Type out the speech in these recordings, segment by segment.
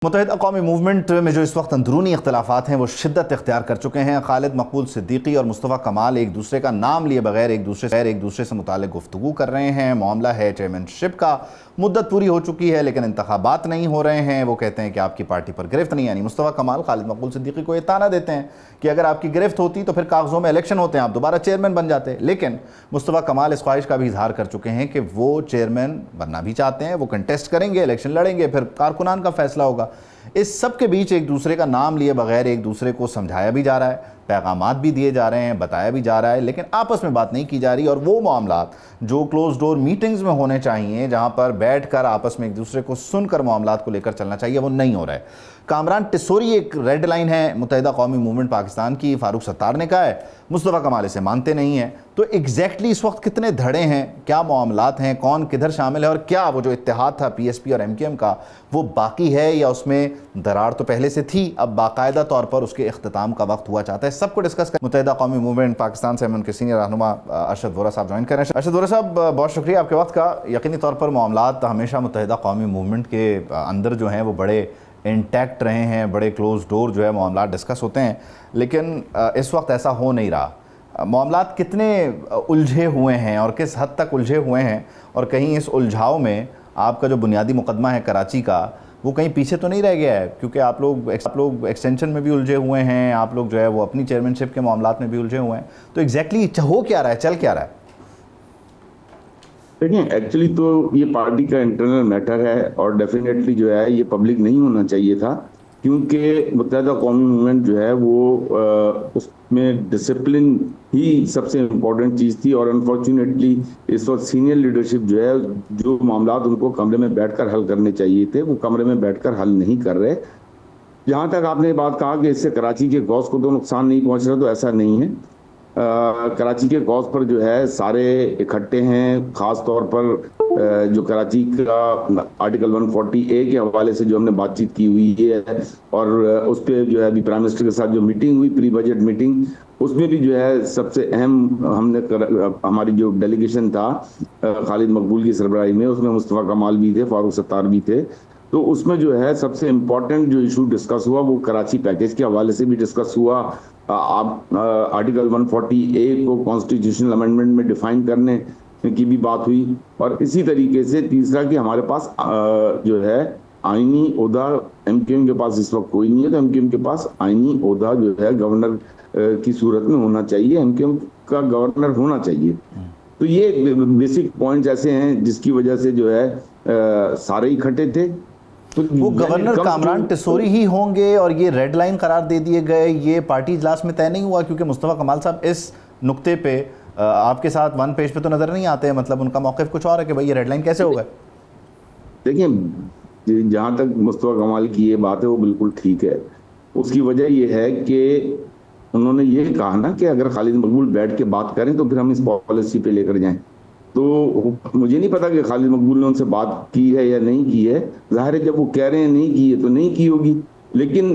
मुत्तहिदा कौमी मूवमेंट में जो इस वक्त अंदरूनी इख्तलाफात हैं वो शिद्दत इख्तियार कर चुके हैं। खालिद मकबूल सिद्दीकी और मुस्तफ़ा कमाल एक दूसरे का नाम लिए बगैर एक दूसरे से मुताल्लिक़ गुफ्तगू कर रहे हैं। मामला है चेयरमैनशिप का, मुद्दत पूरी हो चुकी है लेकिन इंतखाबात नहीं हो रहे हैं। वो कहते हैं कि आपकी पार्टी पर गिरफ्त नहीं, यानी मुस्तफ़ा कमाल खालिद मकबूल सिद्दीकी को ये ताना देते हैं कि अगर आपकी गिरफ्त होती तो फिर कागज़ों में इलेक्शन होते हैं, आप दोबारा चेयरमैन बन जाते। लेकिन मुस्तफ़ा कमाल इस ख्वाहिश का भी इजहार कर चुके हैं कि वो चेयरमैन बनना भी चाहते हैं, वो कंटेस्ट करेंगे, इलेक्शन लड़ेंगे, फिर कारकुनान का फैसला होगा। इस सब के बीच एक दूसरे का नाम लिए बगैर एक दूसरे को समझाया भी जा रहा है, पैगामात भी दिए जा रहे हैं, बताया भी जा रहा है, लेकिन आपस में बात नहीं की जा रही। और वो मामलात जो क्लोज डोर मीटिंग्स में होने चाहिए, जहां पर बैठकर आपस में एक दूसरे को सुनकर मामलात को लेकर चलना चाहिए, वो नहीं हो रहा है। कामरान टिसोरी एक रेड लाइन है मुत्तहिदा कौमी मूवमेंट पाकिस्तान की, फारूक सत्तार ने कहा है, मुस्तफ़ा कमाल इसे मानते नहीं हैं। तो एग्जैक्टली इस वक्त कितने धड़े हैं, क्या मामलात हैं, कौन किधर शामिल है, और क्या वो जो इत्तेहाद था PSP और MKM का वो बाकी है या उसमें दरार तो पहले से थी, अब बाकायदा तौर पर उसके इख्तिताम का वक्त हुआ चाहता है। सबको डिस्कस कर मुत्तहिदा कौमी मूवमेंट पाकिस्तान से हम उनके सीनियर रहनुमा अरशद वोरा साहब ज्वाइन करें। अरशद वोरा साहब, बहुत शुक्रिया आपके वक्त का। यकीनी तौर पर मामलात हमेशा मुत्तहिदा कौमी मूवमेंट के अंदर जो हैं वो बड़े इंटैक्ट रहे हैं, बड़े क्लोज डोर जो है मामला डिस्कस होते हैं, लेकिन इस वक्त ऐसा हो नहीं रहा। मामलात कितने उलझे हुए हैं और किस हद तक उलझे हुए हैं, और कहीं इस उलझाव में आपका जो बुनियादी मुकदमा है कराची का वो कहीं पीछे तो नहीं रह गया है? क्योंकि आप लोग एक्सटेंशन में भी उलझे हुए हैं, आप लोग जो है वो अपनी चेयरमैनशिप के मामलात में भी उलझे हुए हैं। तो एग्जैक्टली हो क्या रहा है, चल क्या रहा है? देखिए, एक्चुअली तो ये पार्टी का इंटरनल मैटर है और डेफिनेटली जो है ये पब्लिक नहीं होना चाहिए था, क्योंकि मुत्तहिदा कौमी मूवमेंट जो है वो उसमें डिसिप्लिन ही सबसे इम्पोर्टेंट चीज़ थी। और अनफॉर्चुनेटली इस वक्त सीनियर लीडरशिप जो है, जो मामलात उनको कमरे में बैठकर हल करने चाहिए थे वो कमरे में बैठकर हल नहीं कर रहे। जहाँ तक आपने बात कहा कि इससे कराची के गौस को तो नुकसान नहीं पहुँच रहा, तो ऐसा नहीं है। कराची के गौस पर जो है सारे इकट्ठे हैं, खास तौर पर जो कराची का आर्टिकल 140A के हवाले से जो हमने बातचीत की हुई है, और उस पर जो है अभी प्राइम मिनिस्टर के साथ जो मीटिंग हुई, प्री बजट मीटिंग, उसमें भी जो है सबसे अहम हमारी जो डेलीगेशन था खालिद मकबूल की सरबराही में, उसमें मुस्तफ़ा कमाल भी थे, फारूक सत्तार भी थे। तो उसमें जो है सबसे इम्पोर्टेंट जो इशू डिस्कस हुआ वो कराची पैकेज के हवाले से भी डिस्कस हुआ। आप आर्टिकल 140A को कॉन्स्टिट्यूशनल अमेंडमेंट में डिफाइन करने की भी बात हुई। और इसी तरीके से तीसरा कि हमारे पास जो है आईनी ओहदा MKM के पास इस वक्त कोई नहीं है, तो MKM के पास आईनी ओहदा जो है गवर्नर की सूरत में होना चाहिए, MKM का गवर्नर होना चाहिए। तो ये बेसिक पॉइंट्स ऐसे हैं जिसकी वजह से जो है सारे इकट्ठे थे। तो वो गवर्नर कामरान टिसोरी ही होंगे, और ये रेड लाइन करार दे दिए गए, ये पार्टी इजलास में तय नहीं हुआ? क्योंकि मुस्तफ़ा कमाल साहब इस नुक्ते पे आपके साथ वन पेज पे तो नजर नहीं आते हैं, मतलब उनका मौक़िफ़ कुछ और है कि भाई ये रेड लाइन कैसे हो गए। देखिए, जहाँ तक मुस्तफ़ा कमाल की ये बात है वो बिल्कुल ठीक है। उसकी वजह ये है कि उन्होंने ये कहा ना कि अगर खालिद मकबूल बैठ के बात करें तो फिर हम इस पॉलिसी पे लेकर जाएं। तो मुझे नहीं पता कि खालिद मकबूल ने उनसे बात की है या नहीं की है। जाहिर है जब वो कह रहे हैं नहीं की है तो नहीं की होगी, लेकिन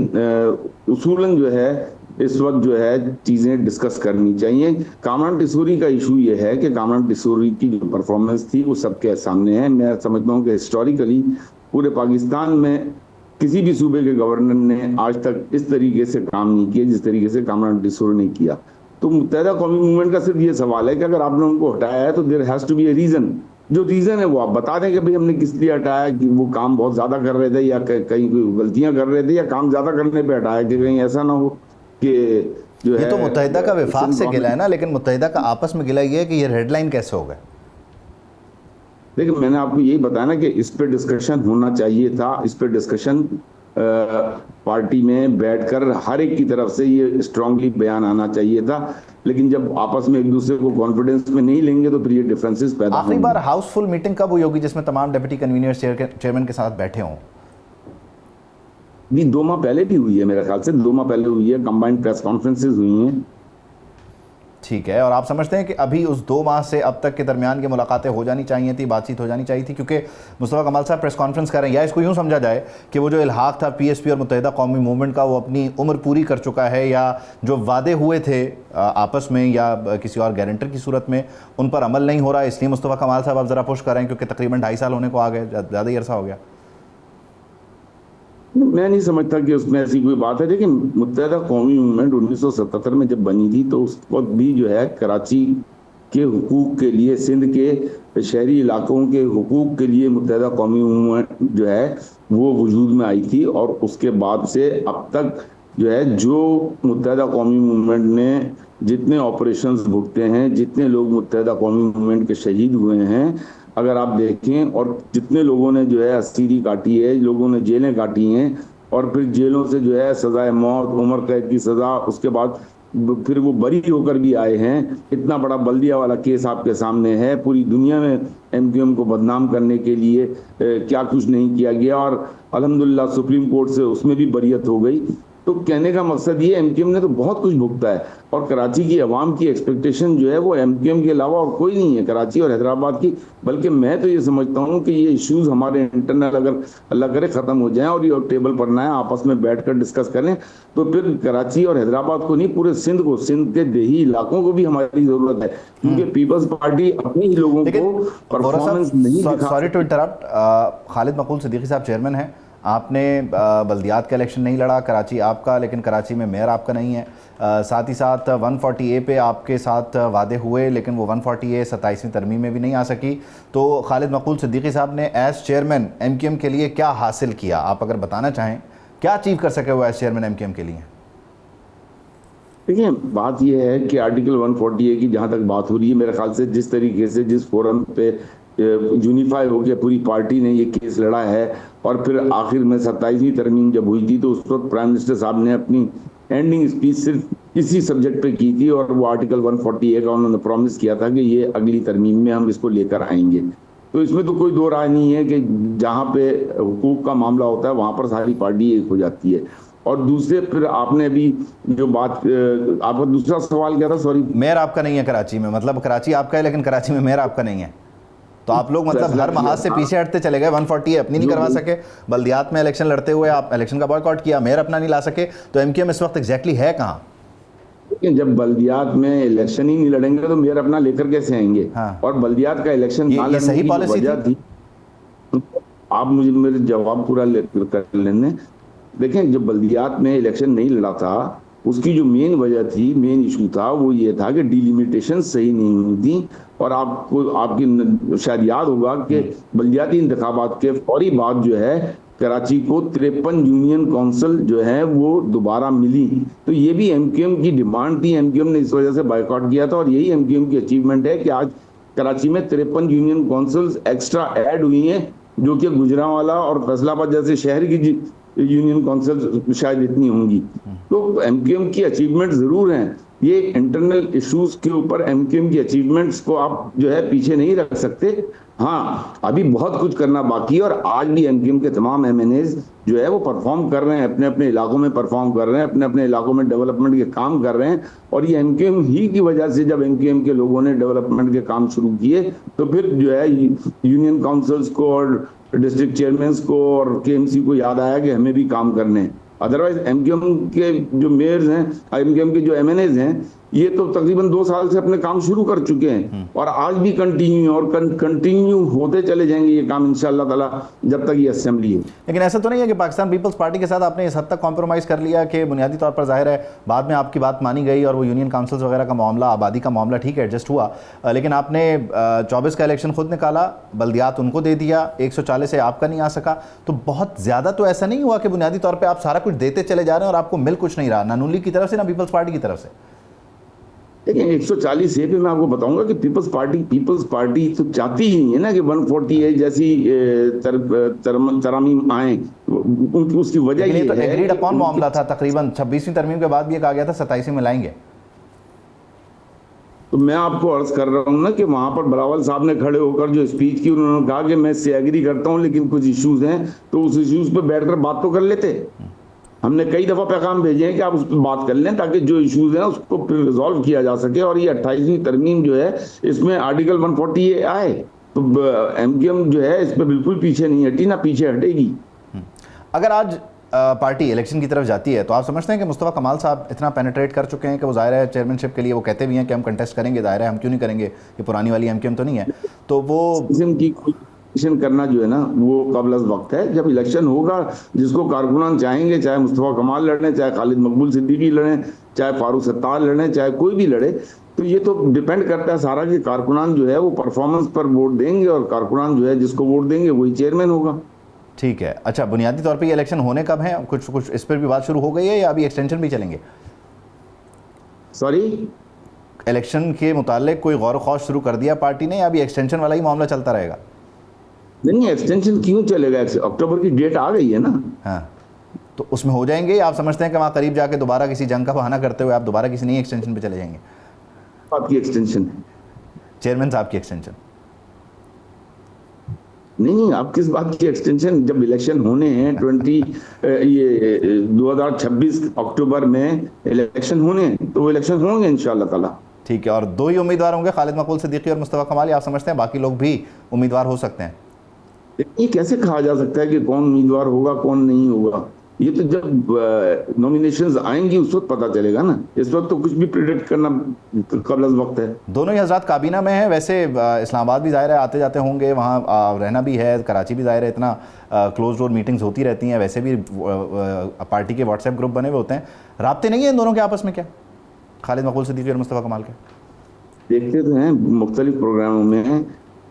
उसूलन जो है इस वक्त जो है चीज़ें डिस्कस करनी चाहिए। कामरान टिसोरी का इशू ये है कि कामरान टिसोरी की जो परफॉर्मेंस थी वो सबके सामने है। मैं समझता हूँ कि हिस्टोरिकली पूरे पाकिस्तान में किसी भी सूबे के गवर्नर ने आज तक इस तरीके से काम नहीं किया जिस तरीके से कामरान टिसोरी ने किया। तो मुत्तहिदा कौमी मूवमेंट का सिर्फ ये सवाल है कि अगर आपने उनको हटाया है तो there has to be a reason. जो रीजन है वो आप बता दें कि भाई हमने किस लिए हटाया, कि वो काम बहुत ज्यादा कर रहे थे या कहीं कोई गलतियां कर रहे थे या काम ज्यादा करने पे हटाया, कि कहीं ऐसा ना हो कि जो ये तो मुत्तहिदा का विफाक से गिला है ना, लेकिन मुत्तहिदा का आपस में गिला ये है कि ये रेड लाइन कैसे हो गए। देखिए, मैंने आपको यही बताया ना कि इस पे डिस्कशन होना चाहिए था। इस पे डिस्कशन पार्टी में बैठकर हर एक की तरफ से ये स्ट्रांगली बयान आना चाहिए था, लेकिन जब आपस में एक दूसरे को कॉन्फिडेंस में नहीं लेंगे तो फिर ये डिफरेंसेस पैदा होंगे। आखिरी बार हाउसफुल मीटिंग कब हुई होगी जिसमें तमाम डिप्टी कन्वीनर्स चेयरमैन के साथ बैठे हों? भी 2 माह पहले भी हुई है, मेरे ख्याल से 2 माह पहले हुई है, कंबाइंड प्रेस कॉन्फ्रेंसेस हुई हैं। ठीक है, और आप समझते हैं कि अभी उस 2 माह से अब तक के दरमियान की मुलाकातें हो जानी चाहिए थी, बातचीत हो जानी चाहिए थी? क्योंकि मुस्तफ़ा कमाल साहब प्रेस कॉन्फ्रेंस कर रहे हैं, या इसको यूँ समझा जाए कि वो जो इल्हाक था PSP और मुत्तहिदा कौमी मूवमेंट का वो अपनी उम्र पूरी कर चुका है, या जो वादे हुए थे आपस में या किसी और गारंटर की सूरत में उन पर अमल नहीं हो रहा, इसलिए मुस्तफ़ा कमाल साहब अब ज़रा पुश कर रहे हैं, क्योंकि तकरीबन 2.5 साल होने को आ गए, ज़्यादा ही अरसा हो गया। मैं नहीं समझता कि उसमें ऐसी कोई बात है। देखिए, मुत्तहदा कौमी मूवमेंट 1977 में जब बनी थी तो उस वक्त भी जो है कराची के हुकूक के लिए, सिंध के शहरी इलाकों के हुकूक के लिए मुत्तहदा कौमी मूवमेंट जो है वो वजूद में आई थी। और उसके बाद से अब तक जो है, जो मुत्तहदा कौमी मूवमेंट ने जितने ऑपरेशंस भुगते हैं, जितने लोग मुत्तहदा कौमी मूवमेंट के शहीद हुए हैं, अगर आप देखें, और जितने लोगों ने जो है अस्सीरी काटी है, लोगों ने जेलें काटी हैं, और फिर जेलों से जो है सजाए मौत, उम्र कैद की सजा, उसके बाद फिर वो बरी होकर भी आए हैं। इतना बड़ा बल्दिया वाला केस आपके सामने है, पूरी दुनिया में एमक्यूएम को बदनाम करने के लिए क्या कुछ नहीं किया गया, और अल्हम्दुलिल्लाह सुप्रीम कोर्ट से उसमें भी बरियत हो गई। तो कहने का मकसद ये, एमक्यूएम ने तो बहुत कुछ भुगता है, और कराची की आवाम की एक्सपेक्टेशन जो है वो एमक्यूएम के अलावा और कोई नहीं है कराची और हैदराबाद की। बल्कि मैं तो ये समझता हूँ कि ये इश्यूज हमारे इंटरनल अगर अल्लाह करे खत्म हो जाएं और ये टेबल पर ना है, आपस में बैठकर डिस्कस करें, तो फिर कराची और हैदराबाद को नहीं, पूरे सिंध को, सिंध के देही इलाकों को भी हमारी जरूरत है, क्योंकि पीपल्स पार्टी अपने ही लोगों को परफॉर्मेंस नहीं दिखा। सॉरी टू इंटरप्ट, खालिद मकबूल सिद्दीकी साहब चेयरमैन हैं, आपने बल्दियात का इलेक्शन नहीं लड़ा, कराची आपका, लेकिन कराची में मेयर आपका नहीं है। साथ ही साथ 140A पे आपके साथ वादे हुए, लेकिन वो 140A 27वीं तरमीम में भी नहीं आ सकी। तो खालिद मकबूल सिद्दीकी साहब ने एज चेयरमैन एमक्यूएम के लिए क्या हासिल किया, आप अगर बताना चाहें, क्या अचीव कर सके वो एज चेयरमैन एमक्यूएम के लिए? देखिए, बात यह है कि आर्टिकल 140A की जहां तक बात हो रही है, मेरे ख्याल से जिस तरीके से, जिस फोरम पे यूनिफाई हो गया पूरी पार्टी ने ये केस लड़ा है, और फिर आखिर में 27वीं तरमीम जब हुई थी तो उस वक्त प्राइम मिनिस्टर साहब ने अपनी एंडिंग स्पीच सिर्फ इसी सब्जेक्ट पे की थी, और वो आर्टिकल 140A का उन्होंने प्रॉमिस किया था कि ये अगली तरमीम में हम इसको लेकर आएंगे। तो इसमें तो कोई दो राय नहीं है कि जहाँ पे हुकूक का मामला होता है वहां पर सारी पार्टी एक हो जाती है। और दूसरे, फिर आपने अभी जो बात, आपका दूसरा सवाल क्या था, सॉरी? मेयर आपका नहीं है कराची में, मतलब कराची आपका है लेकिन कराची में मेयर आपका नहीं है, तो आप लोग मतलब हर महाज से पीछे हटते चले गए। 140A अपनी नहीं करवा सके, बल्दियात में इलेक्शन लड़ते हुए आप इलेक्शन का बॉयकॉट किया, मेयर अपना नहीं ला सके, तो एमक्यूएम इस वक्त एग्जैक्टली है कहाँ? जब बल्दियात में इलेक्शन ही नहीं लड़ेंगे तो मेयर अपना लेकर कैसे आएंगे? हाँ। और बल्दियात का इलेक्शन ये सही की पॉलिसी वजह थी, आप मुझे मेरे जवाब पूरा कर लेने। देखें, जब बल्दियात में इलेक्शन नहीं लड़ा था, उसकी जो मेन वजह थी, मेन इशू था, वो ये था कि डिलिमिटेशन सही नहीं हुई थी। और आपको, आपकी शायद याद होगा कि बल्दियाती इंतखाबात के फौरी बाद जो है कराची को 53 यूनियन काउंसिल जो है वो दोबारा मिली। तो ये भी एमक्यूएम की डिमांड थी, एमक्यूएम ने इस वजह से बायकॉट किया था, और यही एमक्यूएम की अचीवमेंट है कि आज कराची में 53 यूनियन काउंसिल्स एक्स्ट्रा ऐड हुई हैं, जो कि गुजरांवाला और फैसलाबाद जैसे शहर की यूनियन काउंसिल शायद इतनी होंगी। तो एमक्यूएम की अचीवमेंट जरूर हैं। ये इंटरनल इश्यूज के ऊपर एमक्यूएम की अचीवमेंट्स को आप जो है पीछे नहीं रख सकते। हाँ, अभी बहुत कुछ करना बाकी है, और आज भी एमक्यूएम के तमाम एमएनएज जो है वो परफॉर्म कर रहे हैं, अपने अपने इलाकों में परफॉर्म कर रहे हैं, अपने अपने इलाकों में डेवलपमेंट के काम कर रहे हैं। और ये एमक्यूएम ही की वजह से, जब एमक्यूएम के लोगों ने डेवलपमेंट के काम शुरू किए, तो फिर जो है यूनियन काउंसिल्स को और डिस्ट्रिक्ट चेयरमैन को और केएमसी को याद आया कि हमें भी काम करने हैं। अदरवाइज एमक्यूएम के जो मेयर्स हैं, एमक्यूएम के जो एमएनएज हैं, ये तो तकरीबन 2 साल से अपने काम शुरू कर चुके हैं, और आज भी कंटिन्यू होते चले जाएंगे ये काम इंशाअल्लाह ताला, जब तक ये असेंबली है। लेकिन ऐसा तो नहीं है कि पाकिस्तान पीपल्स पार्टी के साथ आपने इस हद तक कॉम्प्रोमाइज़ कर लिया कि बुनियादी तौर पर जाहिर है बाद में आपकी बात मानी गई और वो यूनियन काउंसिल्स वगैरह का मामला, आबादी का मामला ठीक है एडजस्ट हुआ, लेकिन आपने 24 का इलेक्शन खुद निकाला, बल्दियात उनको दे दिया, 140 से आपका नहीं आ सका। तो बहुत ज़्यादा तो ऐसा नहीं हुआ कि बुनियादी तौर पर आप सारा कुछ देते चले जा रहे हैं और आपको मिल कुछ नहीं रहा, ना नून लीग की तरफ से ना पीपल्स पार्टी की तरफ से? देखिए, 140A पे मैं आपको बताऊंगा कि पीपल्स पार्टी तो चाहती ही नहीं है ना कि 140A जैसी तरामीम आए। उसकी वजह ये तो है, एग्रीड अपॉन मामला था, तकरीबन 26वीं तरमीम के बाद भी कहा गया था 27वीं में लाएंगे। तो मैं आपको अर्ज कर रहा हूँ ना कि वहां पर बिलावल साहब ने खड़े होकर जो स्पीच की, उन्होंने कहा कि मैं इससे एग्री करता हूँ, लेकिन कुछ इश्यूज हैं, तो उस इश्यूज पे बैठकर बात तो कर लेते। हमने कई दफा पैगाम भेजे हैं कि आप उस पर बात कर लें, ताकि जो इश्यूज हैं उसको फिर रिजॉल्व किया जा सके, और ये 28वीं तरमीम जो है इसमें आर्टिकल 140A आए। तो एमक्यूएम जो है इस पर बिल्कुल पीछे नहीं हटी, ना पीछे हटेगी। अगर आज पार्टी इलेक्शन की तरफ जाती है तो आप समझते हैं कि मुस्तफ़ा कमाल साहब इतना पेनिट्रेट कर चुके हैं कि वो ज़ाहिर है चेयरमैनशिप के लिए वो कहते भी हैं कि हम कंटेस्ट करेंगे, ज़ाहिर है हम क्यों नहीं करेंगे, ये पुरानी वाली एमक्यूएम तो नहीं है, तो वो इलेक्शन करना जो है ना वो कबल वक्त है। जब इलेक्शन होगा, जिसको कारकुनान चाहेंगे, चाहे मुस्तफा कमाल लड़े, चाहे खालिद मकबूल सिद्दीकी लड़े, चाहे फारूक सत्तार लड़े, चाहे कोई भी लड़े, तो ये तो डिपेंड करता है सारा कि कारकुनान जो है वो परफॉर्मेंस पर वोट देंगे, और कारकुनान जो है जिसको वोट देंगे वही चेयरमैन होगा। ठीक है। अच्छा, बुनियादी तौर पे ये इलेक्शन होने कब है? कुछ इस पर भी बात शुरू हो गई है या अभी एक्सटेंशन भी चलेंगे? सॉरी, इलेक्शन के मुतालिक कोई गौर खौश शुरू कर दिया पार्टी ने या अभी एक्सटेंशन वाला ही मामला चलता रहेगा? नहीं, एक्सटेंशन क्यों चलेगा? अक्टूबर की डेट आ गई है ना। हाँ, तो उसमें हो जाएंगे? आप समझते हैं कि वहाँ करीब जाके दोबारा किसी जंग का बहाना करते हुए आप दोबारा किसी नई एक्सटेंशन पे चले जाएंगे? आपकी एक्सटेंशन? चेयरमैन साहब की एक्सटेंशन? नहीं, आप किस बात की एक्सटेंशन? जब इलेक्शन होने हैं 2026 अक्टूबर में इलेक्शन होने हैं, तो वो इलेक्शन होंगे इंशाल्लाह ताला। ठीक है। और दो ही उम्मीदवार होंगे, खालिद मकबूल सिद्दीकी और मुस्तफा कमाल, आप समझते हैं बाकी लोग भी उम्मीदवार हो सकते हैं? ये कैसे कहा जा सकता है कि कौन उम्मीदवार होगा कौन नहीं होगा? ये तो जब नॉमिनेशंस आएंगी उस वक्त पता चलेगा ना। इस वक्त तो कुछ भी प्रिडिक्ट करना कबल वक्त है। दोनों ही हजरात काबीना में हैं। वैसे इस्लामाबाद भी ज़ाहिर है आते जाते होंगे, वहाँ रहना भी है, कराची भी ज़ाहिर है, इतना क्लोज डोर मीटिंग्स होती रहती हैं, वैसे भी पार्टी के व्हाट्सएप ग्रुप बने हुए होते हैं। राब्ते नहीं है इन दोनों के आपस में क्या, खालिद मकबूल सिद्दीकी और मुस्तफा कमाल के? देखते तो हैं मुख्तलिफ प्रोग्रामों में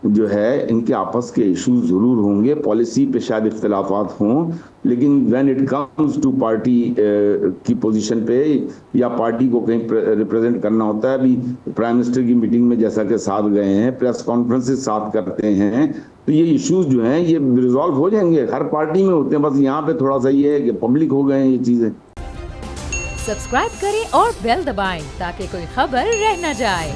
जो है इनके आपस के इशूज जरूर होंगे, पॉलिसी पे शायद इख्तलाफात हों, लेकिन when it comes to party की पोजीशन पे या पार्टी को कहीं रिप्रेजेंट करना होता है, अभी प्राइम मिनिस्टर की मीटिंग में जैसा कि साथ गए हैं, प्रेस कॉन्फ्रेंसेस साथ करते हैं, तो ये इश्यूज जो हैं ये रिजॉल्व हो जाएंगे। हर पार्टी में होते हैं, बस यहाँ पे थोड़ा सा ये है कि पब्लिक हो गए हैं ये चीजें। सब्सक्राइब करें और बेल दबाएं ताकि कोई खबर रह न जाए।